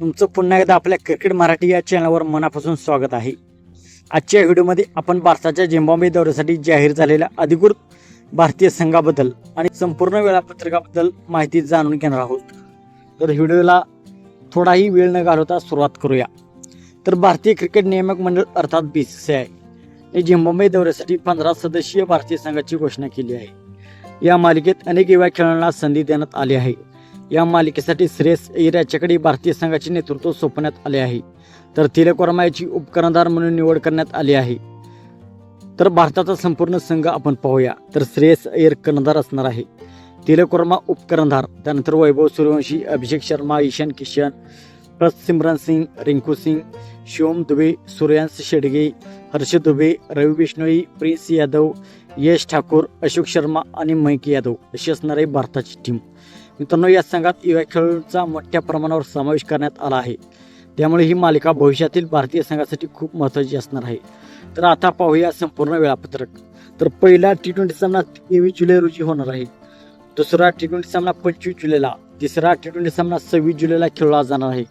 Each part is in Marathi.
तुमचं पुन्हा एकदा आपल्या क्रिकेट मराठी या चॅनलवर मनापासून स्वागत आहे। आजच्या व्हिडिओमध्ये आपण भारताच्या झिम्बाब्वे दौऱ्यासाठी जाहीर झालेल्या अधिकृत भारतीय संघाबद्दल आणि संपूर्ण वेळापत्रकाबद्दल माहिती जाणून घेणार आहोत। तर व्हिडिओला थोडाही वेळ न घालवता सुरुवात करूया। तर भारतीय क्रिकेट नियामक मंडळ अर्थात BCCI ने झिम्बाब्वे दौऱ्यासाठी 15 सदस्यीय भारतीय संघाची घोषणा केली आहे। या मालिकेत अनेक युवा खेळाडूंना संधी देण्यात आली आहे। या मालिकेसाठी श्रेयस अय्यर याच्याकडे भारतीय संघाचे नेतृत्व सोपवण्यात आले आहे, तर तिलक वर्मा याची उपकर्णधार म्हणून निवड करण्यात आली आहे। तर भारताचा संपूर्ण संघ आपण पाहूया। तर श्रेयस अय्यर कर्णधार असणार आहे, तिलक वर्मा उपकर्णधार, त्यानंतर वैभव सूर्यवंशी, अभिषेक शर्मा, ईशान किशन, सिमरन सिंग, रिंकू सिंग, शिवम दुबे, सूर्यांश शेडगे, हर्ष दुबे, रवि बिश्नोई, प्रिन्स यादव, यश ठाकूर, अशोक शर्मा आणि मयंक यादव अशी असणार आहे भारताची टीम। मित्रांनो, या संघात युवा खेळाडूंचा मोठ्या प्रमाणावर समावेश करण्यात आला आहे, त्यामुळे ही मालिका भविष्यातील भारतीय संघासाठी खूप महत्त्वाची असणार आहे। तर आता पाहूया संपूर्ण वेळापत्रक। तर पहिला T20 सामना 23 जुलै रोजी होणार आहे, दुसरा T20 सामना 25 जुलैला, तिसरा T20 सामना 26 जुलैला खेळला जाणार आहे।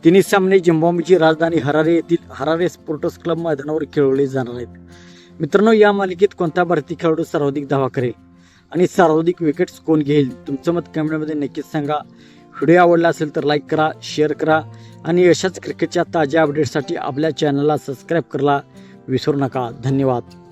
तिन्ही सामने झिम्बाब्वेची राजधानी हरारे येथील हरारे स्पोर्ट्स क्लब मैदानावर खेळवले जाणार आहेत। मित्रांनो, या मालिकेत कोणता भारतीय खेळाडू सर्वाधिक धावा करेल आणि सर्वाधिक विकेट्स कोण घेईल, तुमचं मत कमेंटमध्ये नक्कीच सांगा। व्हिडिओ आवडला असेल तर लाईक करा, शेअर करा आणि अशाच क्रिकेटच्या ताज्या अपडेट्ससाठी आपल्या चॅनलला सबस्क्राईब करायला विसरू नका। धन्यवाद।